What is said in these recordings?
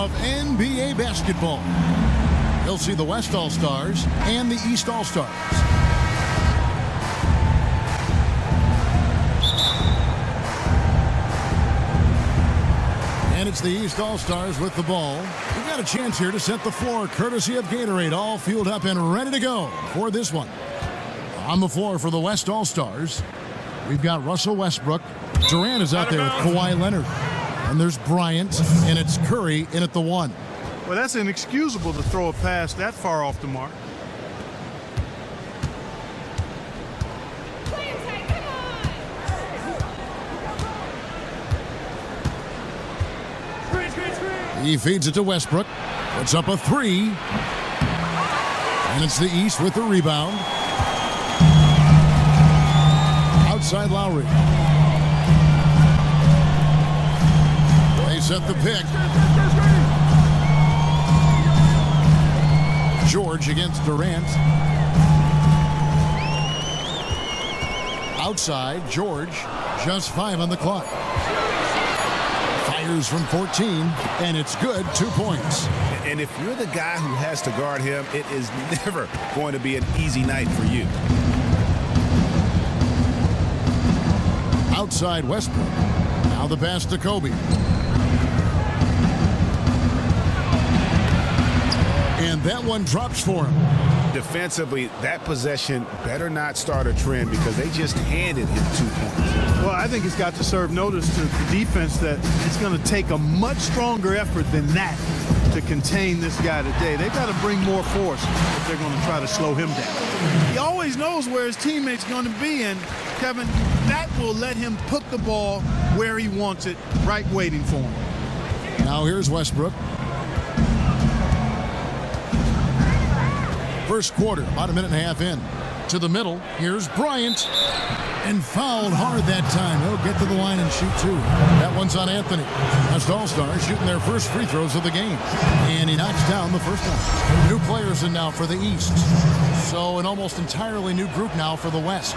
of NBA basketball. You'll see the West All-Stars and the East All-Stars. And it's the East All-Stars with the ball. We've got a chance here to set the floor, courtesy of Gatorade, all fueled up and ready to go for this one. On the floor for the West All-Stars, we've got Russell Westbrook. Durant is out there with Kawhi Leonard. And there's Bryant, and it's Curry in at the 1. Well, that's inexcusable to throw a pass that far off the mark. He feeds it to Westbrook. Puts up a 3. And it's the East with the rebound. Outside Lowry. They set the pick. George against Durant. Outside, George. Just 5 on the clock. Fires from 14, and it's good. 2 points. And if you're the guy who has to guard him, it is never going to be an easy night for you. Outside Westbrook. Now the pass to Kobe. And that one drops for him. Defensively, that possession better not start a trend because they just handed him 2 points. Well, I think it's got to serve notice to the defense that it's going to take a much stronger effort than that to contain this guy today. They've got to bring more force if they're going to try to slow him down. He always knows where his teammate's going to be, and Kevin, that will let him put the ball where he wants it, right waiting for him. Now here's Westbrook. First quarter, about a minute and a half in. To the middle, here's Bryant. And fouled hard that time. He'll get to the line and shoot 2. That one's on Anthony. West All-Stars shooting their first free throws of the game. And he knocks down the first one. New players in now for the East. So an almost entirely new group now for the West.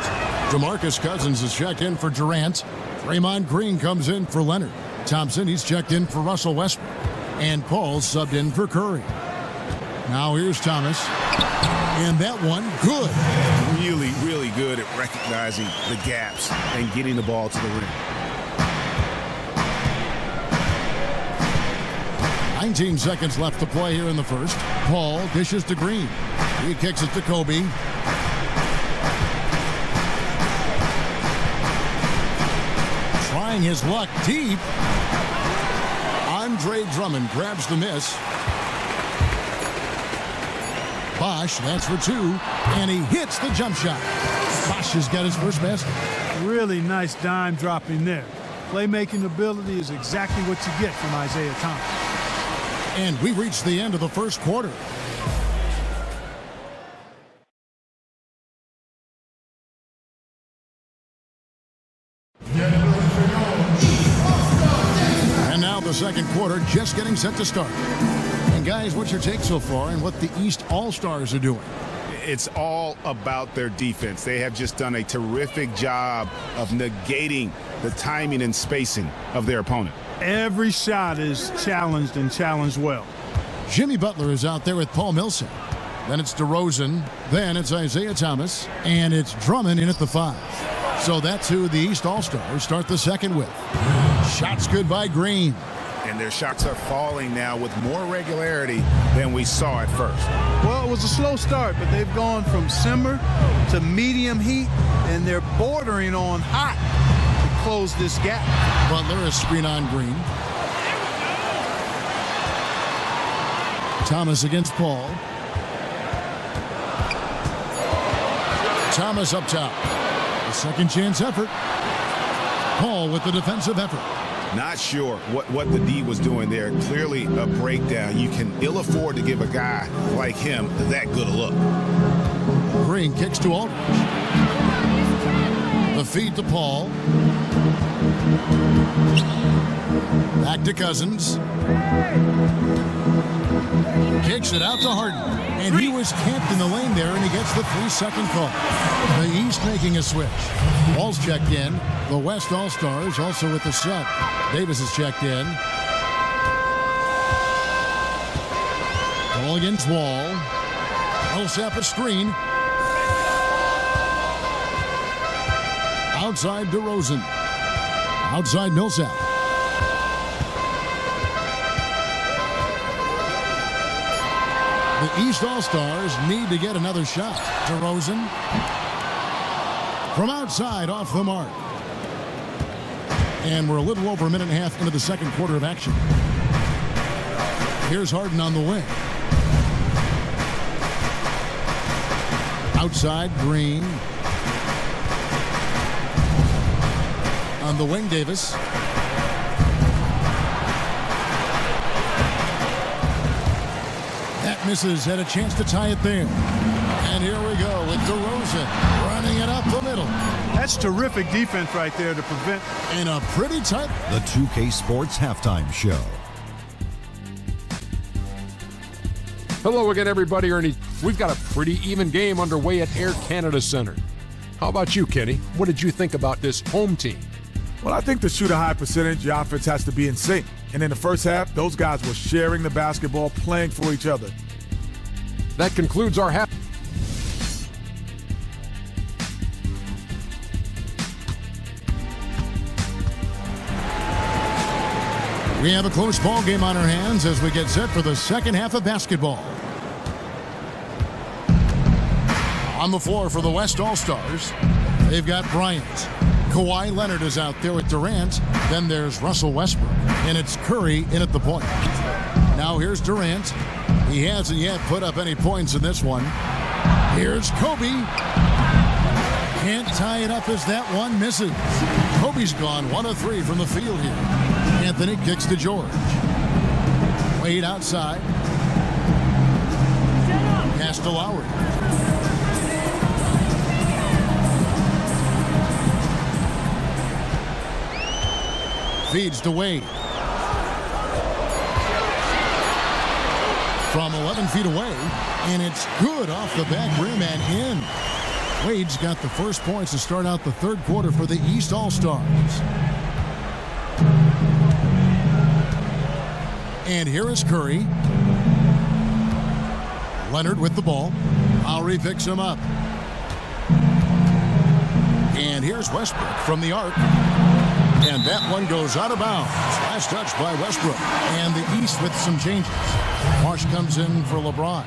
DeMarcus Cousins is checked in for Durant. Draymond Green comes in for Leonard. Thompson, he's checked in for Russell Westbrook. And Paul's subbed in for Curry. Now here's Thomas. And that one, good. Really, really good at recognizing the gaps and getting the ball to the rim. 19 seconds left to play here in the first. Paul dishes to Green. He kicks it to Kobe. Trying his luck deep. Andre Drummond grabs the miss. Bosh, that's for 2, and he hits the jump shot. Bosh has got his first basket. Really nice dime dropping there. Playmaking ability is exactly what you get from Isaiah Thomas. And we reached the end of the first quarter. And now the second quarter just getting set to start. Guys, what's your take so far on what the East All-Stars are doing? It's all about their defense. They have just done a terrific job of negating the timing and spacing of their opponent. Every shot is challenged and challenged well. Jimmy Butler is out there with Paul Millsap. Then it's DeRozan. Then it's Isaiah Thomas. And it's Drummond in at the 5. So that's who the East All-Stars start the second with. Shots good by Green. And their shots are falling now with more regularity than we saw at first. Well, it was a slow start, but they've gone from simmer to medium heat, and they're bordering on hot to close this gap. Butler, a screen on Green. Thomas against Paul. Thomas up top. A second chance effort. Paul with the defensive effort. Not sure what the D was doing there. Clearly a breakdown. You can ill afford to give a guy like him that good a look. Green kicks to Aldridge. The feed to Paul. Back to Cousins. Kicks it out to Harden. And he was camped in the lane there, and he gets the 3-second call. The East making a switch. Wall's checked in. The West All-Stars also with the sub. Davis is checked in. Ball against Wall. Millsap a screen. Outside DeRozan. Outside Millsap. The East All-Stars need to get another shot. DeRozan from outside off the mark. And we're a little over a minute and a half into the second quarter of action. Here's Harden on the wing. Outside Green. On the wing, Davis. That misses. Had a chance to tie it there. And here we go with DeRozan running it up the middle. That's terrific defense right there to prevent. In a pretty tight. The 2K Sports Halftime Show. Hello again, everybody. Ernie, we've got a pretty even game underway at Air Canada Centre. How about you, Kenny? What did you think about this home team? Well, I think to shoot a high percentage, your offense has to be in sync. And in the first half, those guys were sharing the basketball, playing for each other. That concludes our half. We have a close ball game on our hands as we get set for the second half of basketball. On the floor for the West All-Stars, they've got Bryant. Kawhi Leonard is out there with Durant. Then there's Russell Westbrook. And it's Curry in at the point. Now here's Durant. He hasn't yet put up any points in this one. Here's Kobe. Can't tie it up as that one misses. Kobe's gone 1 of 3 from the field here. Anthony kicks to George. Wade outside. Pass to Lowry. Feeds to Wade. From 11 feet away, and it's good off the back rim and in. Wade's got the first points to start out the third quarter for the East All-Stars. And here is Curry. Leonard with the ball. Lowry picks him up. And here's Westbrook from the arc. And that one goes out of bounds. Last touch by Westbrook. And the East with some changes. Marsh comes in for LeBron.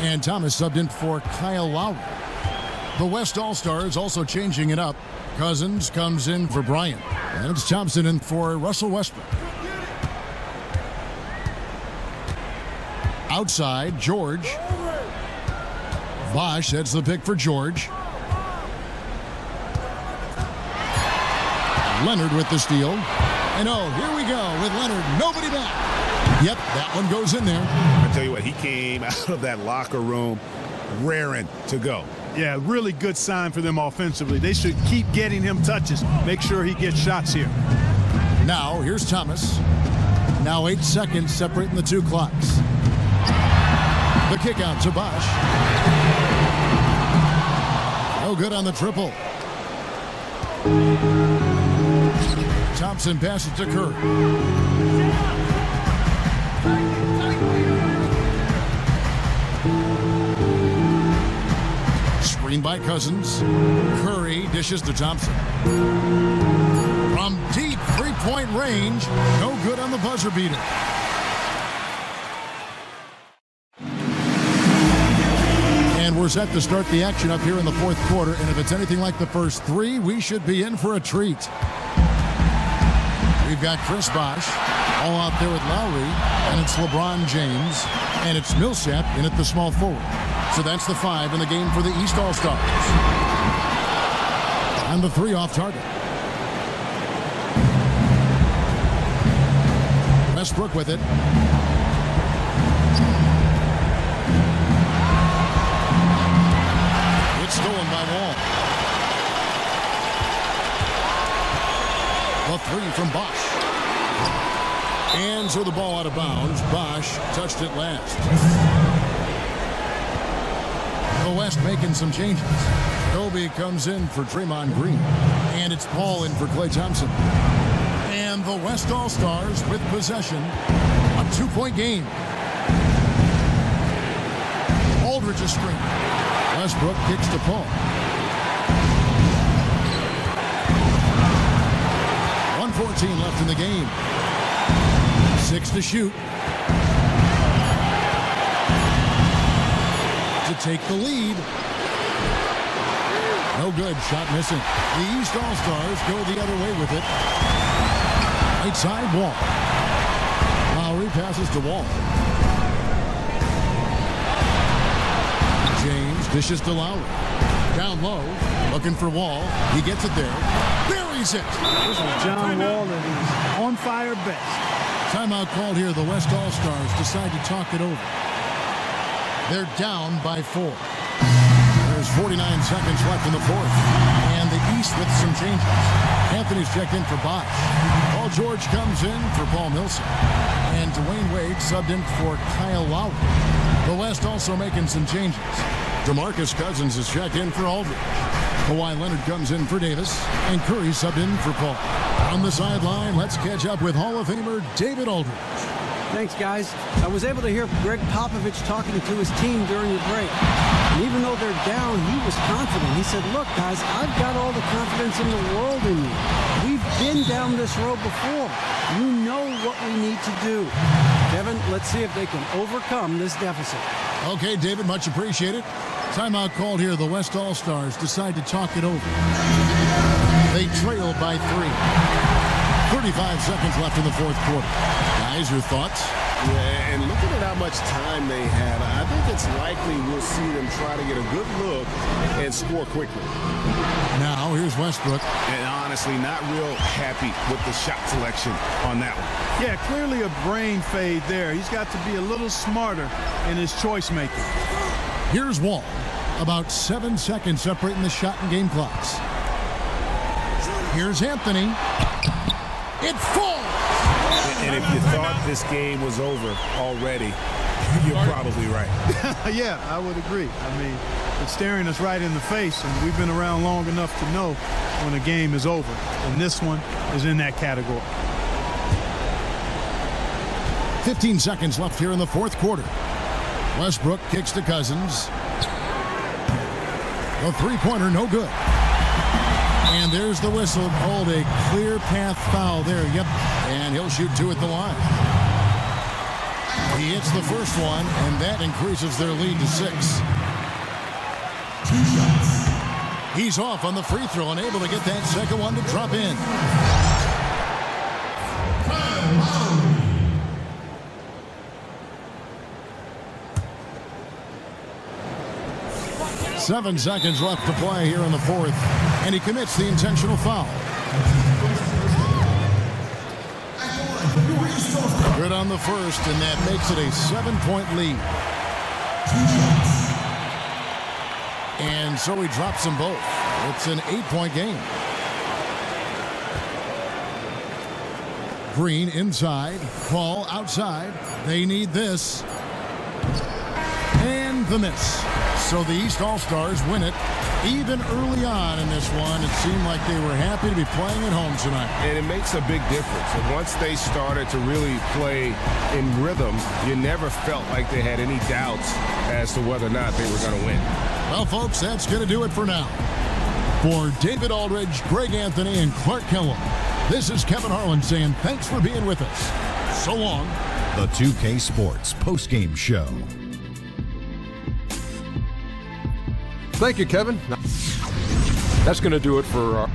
And Thomas subbed in for Kyle Lowry. The West All-Stars also changing it up. Cousins comes in for Bryant. And it's Thompson in for Russell Westbrook. Outside, George. Bosch heads the pick for George. Leonard with the steal. And oh, here we go with Leonard. Nobody back. Yep, that one goes in there. I tell you what, he came out of that locker room raring to go. Yeah, really good sign for them offensively. They should keep getting him touches. Make sure he gets shots here. Now, here's Thomas. Now 8 seconds separating the two clocks. The kick out to Bosch. No good on the triple. Thompson passes to Curry. Screen by Cousins. Curry dishes to Thompson. From deep three-point range, no good on the buzzer beater. And we're set to start the action up here in the fourth quarter. And if it's anything like the first three, we should be in for a treat. We've got Chris Bosh all out there with Lowry, and it's LeBron James, and it's Millsap in at the small forward. So that's the 5 in the game for the East All-Stars. And the 3 off target. Westbrook with it. It's stolen by Wall. The 3 from Bosch. And so the ball out of bounds. Bosch touched it last. The West making some changes. Kobe comes in for Draymond Green. And it's Paul in for Klay Thompson. And the West All-Stars with possession. A 2-point game. Aldridge's screen. Westbrook kicks to Paul. 1:14 left in the game. 6 to shoot. To take the lead. No good. Shot missing. The East All-Stars go the other way with it. Right side, Wall. Lowry passes to Wall. James dishes to Lowry. Down low, looking for Wall. He gets it there. Buries it. This is John Wall at his on fire best. Timeout called here. The West All-Stars decide to talk it over. They're down by 4. There's 49 seconds left in the fourth. And the East with some changes. Anthony's checked in for Bosch. Paul George comes in for Paul Millsap. And Dwayne Wade subbed in for Kyle Lowry. The West also making some changes. DeMarcus Cousins is checked in for Aldridge. Kawhi Leonard comes in for Davis. And Curry subbed in for Paul. On the sideline, let's catch up with Hall of Famer David Aldridge. Thanks, guys. I was able to hear Greg Popovich talking to his team during the break. And even though they're down, he was confident. He said, look, guys, I've got all the confidence in the world in you. We've been down this road before. You know what we need to do. Kevin, let's see if they can overcome this deficit. Okay, David, much appreciated. Timeout called here. The West All-Stars decide to talk it over. They trail by 3. 35 seconds left in the fourth quarter. Guys, your thoughts? Yeah, and looking at how much time they have, I think it's likely we'll see them try to get a good look and score quickly. Now, here's Westbrook. And honestly, not real happy with the shot selection on that one. Yeah, clearly a brain fade there. He's got to be a little smarter in his choice making. Here's Wall. About 7 seconds separating the shot and game clocks. Here's Anthony. It falls! And if you thought this game was over already, you're probably right. Yeah, I would agree. I mean, it's staring us right in the face, and we've been around long enough to know when a game is over. And this one is in that category. 15 seconds left here in the fourth quarter. Westbrook kicks to Cousins. The three-pointer, no good. And there's the whistle called a clear path foul there. Yep. And he'll shoot 2 at the line. He hits the first one, and that increases their lead to 6. 2 shots. He's off on the free throw and able to get that second one to drop in. 7 seconds left to play here in the fourth, and he commits the intentional foul. Good on the first, and that makes it a 7-point lead. And so he drops them both. It's an 8-point game. Green inside, Paul outside. They need this. And the miss. So the East All-Stars win it. Even early on in this one, it seemed like they were happy to be playing at home tonight. And it makes a big difference. And once they started to really play in rhythm, you never felt like they had any doubts as to whether or not they were going to win. Well, folks, that's going to do it for now. For David Aldridge, Greg Anthony, and Clark Kellogg, this is Kevin Harlan saying thanks for being with us. So long. The 2K Sports postgame show. Thank you, Kevin. That's going to do it for